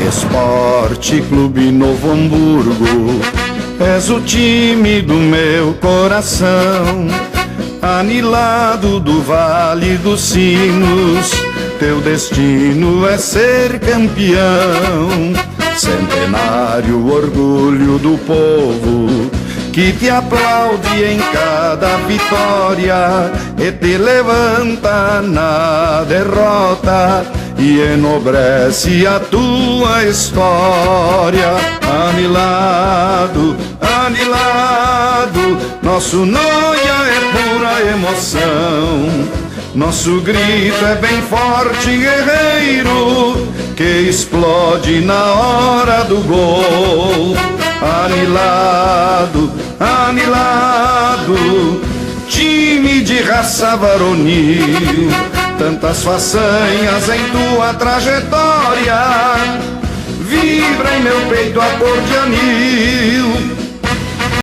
Esporte Clube Novo Hamburgo, és o time do meu coração. Anilado do Vale dos Sinos, teu destino é ser campeão. Centenário, orgulho do povo, que te aplaude em cada vitória e te levanta na derrota e enobrece a tua história. Anilado, anilado, nosso noia é pura emoção. Nosso grito é bem forte, guerreiro, que explode na hora do gol. Anilado, anilado, time de raça varonil, tantas façanhas em tua trajetória, vibra em meu peito a cor de anil.